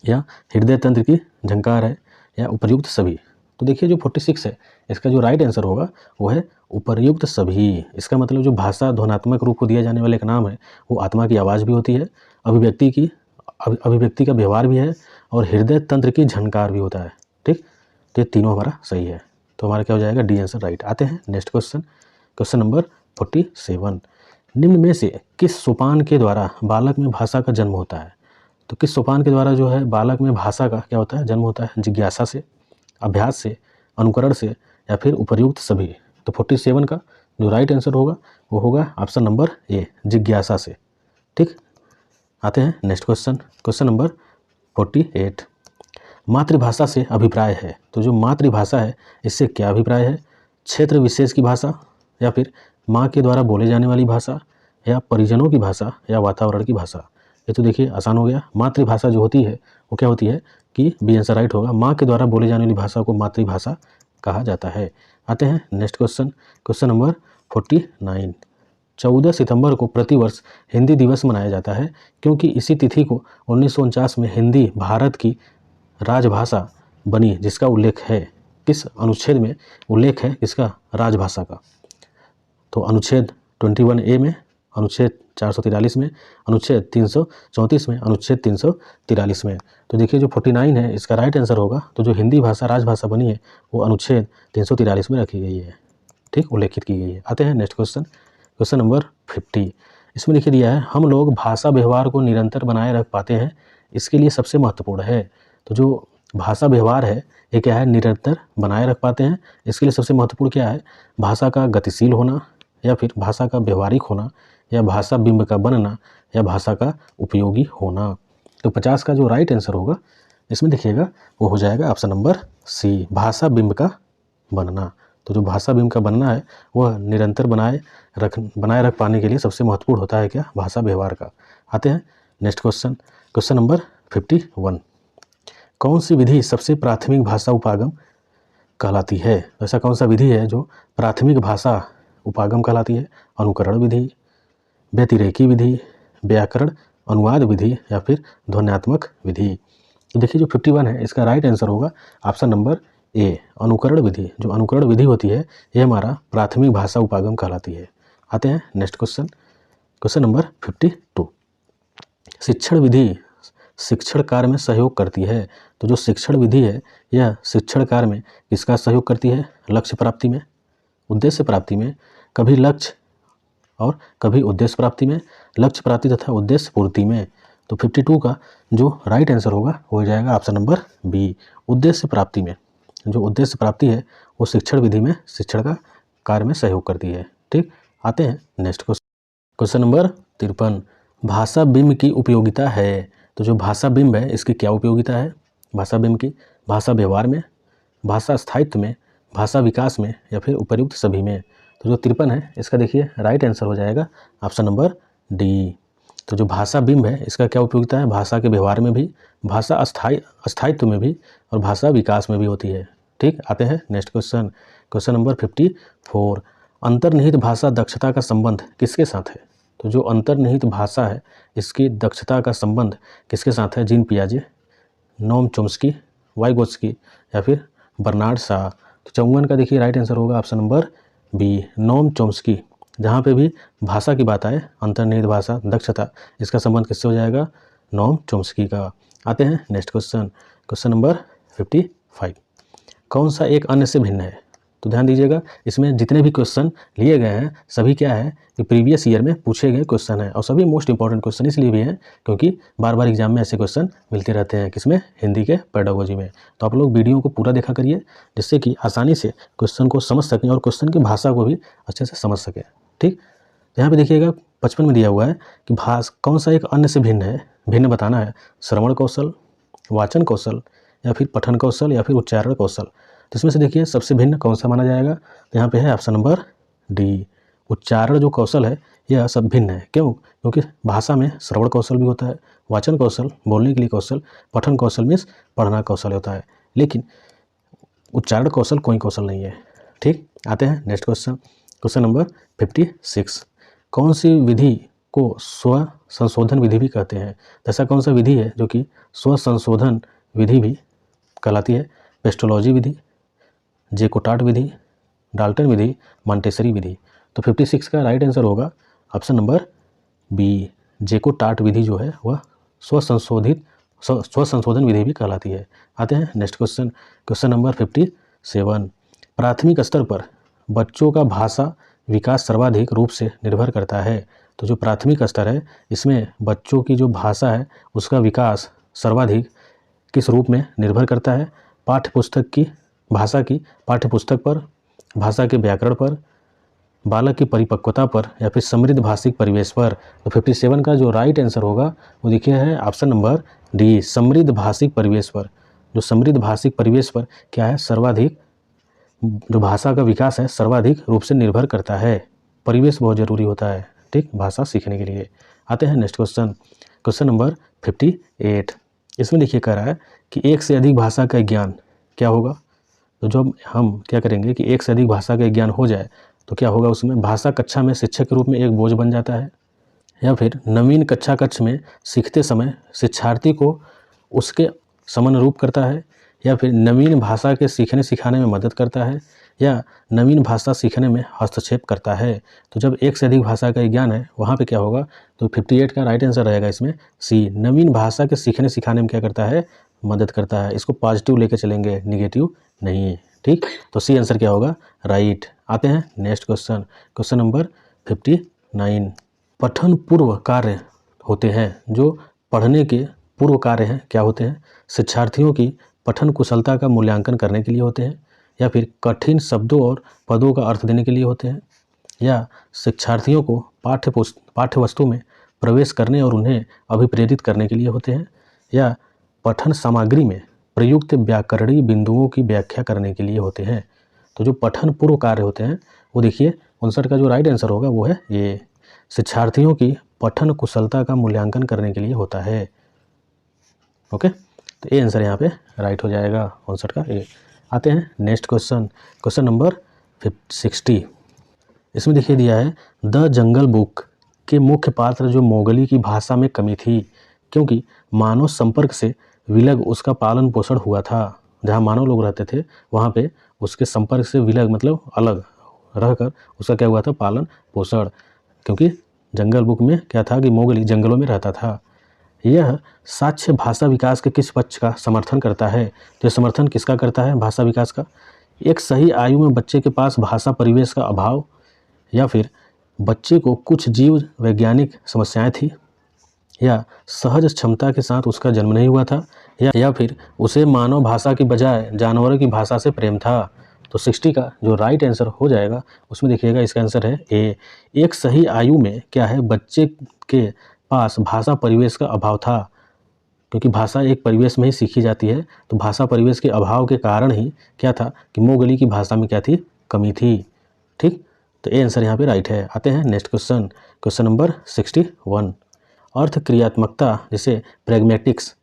या हृदय तंत्र की झंकार है, या उपर्युक्त सभी। तो देखिए जो 46 है इसका जो राइट आंसर होगा वो है उपर्युक्त सभी। इसका मतलब जो भाषा ध्वन्यात्मक रूप को दिया जाने वाला एक नाम है वो आत्मा की आवाज़ भी होती है, अभिव्यक्ति का व्यवहार भी है, और हृदय तंत्र की झनकार भी होता है। ठीक, तो ये तीनों हमारा सही है। तो हमारा क्या हो जाएगा, डी आंसर राइट। आते हैं नेक्स्ट क्वेश्चन, क्वेश्चन नंबर 47। निम्न में से किस सोपान के द्वारा बालक में भाषा का जन्म होता है? तो किस सोपान के द्वारा जो है बालक में भाषा का क्या होता है, जन्म होता है? जिज्ञासा से, अभ्यास से, अनुकरण से, या फिर उपर्युक्त सभी। तो 47 का जो राइट आंसर होगा वो होगा ऑप्शन नंबर ए, जिज्ञासा से। ठीक, आते हैं नेक्स्ट क्वेश्चन, क्वेश्चन नंबर 48। मातृभाषा से अभिप्राय है, तो जो मातृभाषा है इससे क्या अभिप्राय है? क्षेत्र विशेष की भाषा, या फिर माँ के द्वारा बोले जाने वाली भाषा, या परिजनों की भाषा, या वातावरण की भाषा। ये तो देखिए आसान हो गया। मातृभाषा जो होती है वो क्या होती है कि बी आंसर राइट होगा, माँ के द्वारा बोले जाने वाली भाषा को मातृभाषा कहा जाता है। आते हैं नेक्स्ट क्वेश्चन, क्वेश्चन नंबर 49। 14 सितंबर को प्रतिवर्ष हिंदी दिवस मनाया जाता है क्योंकि इसी तिथि को 1949 में हिंदी भारत की राजभाषा बनी, जिसका उल्लेख है किस अनुच्छेद में? उल्लेख है किसका? राजभाषा का। तो अनुच्छेद 21A में, अनुच्छेद 443 में, अनुच्छेद 334 में, अनुच्छेद 343 में। तो देखिए जो 49 है इसका राइट आंसर होगा। तो जो हिंदी भाषा राजभाषा बनी है वो अनुच्छेद 343 में रखी गई है, ठीक, उल्लेखित की गई है। आते हैं नेक्स्ट क्वेश्चन, क्वेश्चन नंबर 50। इसमें लिखे दिया है हम लोग भाषा व्यवहार को निरंतर बनाए रख पाते हैं, इसके लिए सबसे महत्वपूर्ण है। तो जो भाषा व्यवहार है ये क्या है? निरंतर बनाए रख पाते हैं, इसके लिए सबसे महत्वपूर्ण क्या है? भाषा का गतिशील होना, या फिर भाषा का व्यवहारिक होना, या भाषा बिंब का बनना, या भाषा का उपयोगी होना। तो 50 का जो राइट आंसर होगा इसमें देखिएगा वो हो जाएगा ऑप्शन नंबर सी, भाषा बिंब का बनना। तो जो भाषा बिंब का बनना है वह निरंतर बनाए रख पाने के लिए सबसे महत्वपूर्ण होता है क्या? भाषा व्यवहार का। आते हैं नेक्स्ट क्वेश्चन, क्वेश्चन नंबर 51। कौन सी विधि सबसे प्राथमिक भाषा उपागम कहलाती है? ऐसा कौन सा विधि है जो प्राथमिक भाषा उपागम कहलाती है? अनुकरण विधि, व्यतिरेकी विधि, व्याकरण अनुवाद विधि, या फिर ध्वन्यात्मक विधि। तो देखिए जो 51 है इसका राइट आंसर होगा ऑप्शन नंबर ए, अनुकरण विधि। जो अनुकरण विधि होती है ये हमारा प्राथमिक भाषा उपागम कहलाती है। आते हैं नेक्स्ट क्वेश्चन, क्वेश्चन नंबर 52। शिक्षण विधि शिक्षण कार्य में सहयोग करती है। तो जो शिक्षण विधि है यह शिक्षण कार्य में किसका सहयोग करती है? लक्ष्य प्राप्ति में, उद्देश्य प्राप्ति में, कभी लक्ष्य और कभी उद्देश्य प्राप्ति में, लक्ष्य प्राप्ति तथा उद्देश्य पूर्ति में। तो 52 का जो राइट आंसर होगा हो जाएगा ऑप्शन नंबर बी, उद्देश्य प्राप्ति में। जो उद्देश्य प्राप्ति है वो शिक्षण विधि में शिक्षण का कार्य में सहयोग करती है। ठीक, आते हैं नेक्स्ट क्वेश्चन, क्वेश्चन नंबर 53। भाषा बिंब की उपयोगिता है। तो जो भाषा बिंब है इसकी क्या उपयोगिता है? भाषा बिंब की भाषा व्यवहार में, भाषा स्थायित्व में, भाषा विकास में, या फिर उपर्युक्त सभी में। तो जो 53 है इसका देखिए राइट आंसर हो जाएगा ऑप्शन नंबर डी। तो जो भाषा बिंब है इसका क्या उपयोगिता है? भाषा के व्यवहार में भी, भाषा स्थायित्व में भी, और भाषा विकास में भी होती है। ठीक, आते हैं नेक्स्ट क्वेश्चन, क्वेश्चन नंबर 54। अंतर्निहित भाषा दक्षता का संबंध किसके साथ है? तो जो अंतर्निहित भाषा है इसकी दक्षता का संबंध किसके साथ है? जीन पियाजे, नोम चोम्स्की, वाइगोत्स्की, या फिर बर्नार्ड शॉ। तो 54 का देखिए राइट आंसर होगा ऑप्शन नंबर बी, नोम चोम्स्की। जहाँ पे भी भाषा की बात आए, अंतर्निहित भाषा दक्षता, इसका संबंध किससे हो जाएगा? नोम चोम्स्की का। आते हैं नेक्स्ट क्वेश्चन, क्वेश्चन नंबर 55। कौन सा एक अन्य से भिन्न है? तो ध्यान दीजिएगा इसमें जितने भी क्वेश्चन लिए गए हैं सभी क्या है कि प्रीवियस ईयर में पूछे गए क्वेश्चन हैं, और सभी मोस्ट इंपॉर्टेंट क्वेश्चन इसलिए भी हैं क्योंकि बार बार एग्जाम में ऐसे क्वेश्चन मिलते रहते हैं। किसमें? हिंदी के पेडागोजी में। तो आप लोग वीडियो को पूरा देखा करिए जिससे कि आसानी से क्वेश्चन को समझ सकें और क्वेश्चन की भाषा को भी अच्छे से समझ सकें। ठीक, यहाँ पे देखिएगा 55 में दिया हुआ है कि कौन सा एक अन्य से भिन्न है? भिन्न बताना है। श्रवण कौशल, वाचन कौशल, या फिर पठन कौशल, या फिर उच्चारण कौशल। तो इसमें से देखिए सबसे भिन्न कौन सा माना जाएगा? तो यहाँ पे है ऑप्शन नंबर डी, उच्चारण जो कौशल है यह सब भिन्न है। क्यों? क्योंकि भाषा में श्रवण कौशल भी होता है, वाचन कौशल बोलने के लिए कौशल, पठन कौशल मीन्स पढ़ना कौशल होता है, लेकिन उच्चारण कौशल कोई कौशल नहीं है। ठीक, आते हैं नेक्स्ट क्वेश्चन, क्वेश्चन नंबर 56। कौन सी विधि को स्व संशोधन विधि भी कहते हैं? ऐसा कौन सा विधि है जो कि स्व संशोधन विधि भी कहलाती है? पेस्टोलॉजी विधि, जेकोटार्ट विधि, डाल्टन विधि, मॉन्टेसरी विधि। तो 56 का राइट आंसर होगा ऑप्शन नंबर बी, जेकोटार्ट विधि जो है वह स्व संशोधन विधि भी कहलाती है। आते हैं नेक्स्ट क्वेश्चन, क्वेश्चन नंबर 57। प्राथमिक स्तर पर बच्चों का भाषा विकास सर्वाधिक रूप से निर्भर करता है। तो जो प्राथमिक स्तर है इसमें बच्चों की जो भाषा है उसका विकास सर्वाधिक किस रूप में निर्भर करता है? पाठ्यपुस्तक की भाषा की पाठ्यपुस्तक पर, भाषा के व्याकरण पर, बालक की परिपक्वता पर, या फिर समृद्ध भाषिक परिवेश पर। तो 57 का जो राइट आंसर होगा वो देखिए है ऑप्शन नंबर डी, समृद्ध भाषिक परिवेश पर। जो समृद्ध भाषिक परिवेश पर क्या है? सर्वाधिक जो भाषा का विकास है सर्वाधिक रूप से निर्भर करता है। परिवेश बहुत ज़रूरी होता है, ठीक, भाषा सीखने के लिए। आते हैं नेक्स्ट क्वेश्चन, क्वेश्चन नंबर 58। इसमें देखिए कह रहा है कि एक से अधिक भाषा का ज्ञान क्या होगा? तो जब हम क्या करेंगे कि एक से अधिक भाषा का ज्ञान हो जाए तो क्या होगा? उसमें भाषा कक्षा में शिक्षक के रूप में एक बोझ बन जाता है, या फिर नवीन कक्षा कक्ष में सीखते समय शिक्षार्थी को उसके समनुरूप करता है, या फिर नवीन भाषा के सीखने सिखाने में मदद करता है, या नवीन भाषा सीखने में हस्तक्षेप करता है। तो जब एक से अधिक भाषा का ज्ञान है वहाँ पे क्या होगा? तो 58 का राइट आंसर रहेगा इसमें सी, नवीन भाषा के सीखने सिखाने में क्या करता है? मदद करता है। इसको पॉजिटिव लेके चलेंगे, निगेटिव नहीं, ठीक। तो सी आंसर क्या होगा? राइट। आते हैं नेक्स्ट क्वेश्चन, क्वेश्चन नंबर 59। पठन पूर्व कार्य होते हैं, जो पढ़ने के पूर्व कार्य हैं क्या होते हैं? शिक्षार्थियों की पठन कुशलता का मूल्यांकन करने के लिए होते हैं, या फिर कठिन शब्दों और पदों का अर्थ देने के लिए होते हैं, या शिक्षार्थियों को पाठ्यवस्तु में प्रवेश करने और उन्हें अभिप्रेरित करने के लिए होते हैं, या पठन सामग्री में प्रयुक्त व्याकरणीय बिंदुओं की व्याख्या करने के लिए होते हैं। तो जो पठन पूर्व कार्य होते हैं वो देखिए 59 का जो राइट आंसर होगा वो है ये, शिक्षार्थियों की पठन कुशलता का मूल्यांकन करने के लिए होता है। ओके, तो ए आंसर यहाँ पे राइट हो जाएगा 59 का ए। आते हैं नेक्स्ट क्वेश्चन, क्वेश्चन नंबर 60। इसमें देखिए दिया है द जंगल बुक के मुख्य पात्र जो मोगली की भाषा में कमी थी, क्योंकि मानव संपर्क से विलग उसका पालन पोषण हुआ था। जहाँ मानव लोग रहते थे वहाँ पे उसके संपर्क से विलग मतलब अलग रहकर उसका क्या हुआ था? पालन पोषण। क्योंकि जंगल बुक में क्या था कि मोगली जंगलों में रहता था। यह साक्ष्य भाषा विकास के किस पक्ष का समर्थन करता है? तो समर्थन किसका करता है? भाषा विकास का। एक सही आयु में बच्चे के पास भाषा परिवेश का अभाव, या फिर बच्चे को कुछ जीव वैज्ञानिक समस्याएं थी, या सहज क्षमता के साथ उसका जन्म नहीं हुआ था, या फिर उसे मानव भाषा की बजाय जानवरों की भाषा से प्रेम था। तो 60 का जो राइट आंसर हो जाएगा उसमें देखिएगा इसका आंसर है ए, एक सही आयु में क्या है? बच्चे के पास भाषा परिवेश का अभाव था, क्योंकि भाषा एक परिवेश में ही सीखी जाती है। तो भाषा परिवेश के अभाव के कारण ही क्या था कि मोगली की भाषा में क्या थी? कमी थी, ठीक। तो ए आंसर यहाँ पे राइट है। आते हैं नेक्स्ट क्वेश्चन, क्वेश्चन नंबर 61। अर्थ क्रियात्मकता जैसे प्रैग्मेटिक्स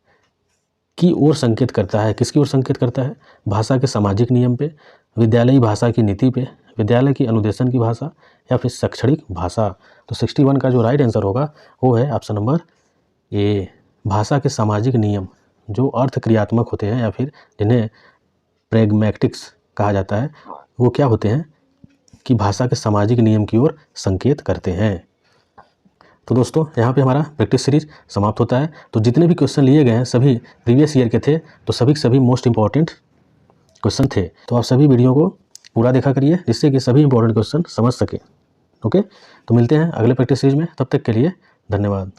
की ओर संकेत करता है, किसकी ओर संकेत करता है? भाषा के सामाजिक नियम पे, विद्यालयी भाषा की नीति पे, विद्यालय की अनुदेशन की भाषा, या फिर शैक्षणिक भाषा। तो 61 का जो राइट आंसर होगा वो है ऑप्शन नंबर ए, भाषा के सामाजिक नियम जो अर्थ क्रियात्मक होते हैं या फिर जिन्हें प्रैग्मेटिक्स कहा जाता है, वो क्या होते हैं कि भाषा के सामाजिक नियम की ओर संकेत करते हैं। तो दोस्तों यहाँ पे हमारा प्रैक्टिस सीरीज समाप्त होता है। तो जितने भी क्वेश्चन लिए गए हैं सभी प्रीवियस ईयर के थे, तो सभी मोस्ट इंपॉर्टेंट क्वेश्चन थे। तो आप सभी वीडियो को पूरा देखा करिए जिससे कि सभी इंपॉर्टेंट क्वेश्चन समझ सके। ओके, तो मिलते हैं अगले प्रैक्टिस सीरीज में, तब तक के लिए धन्यवाद।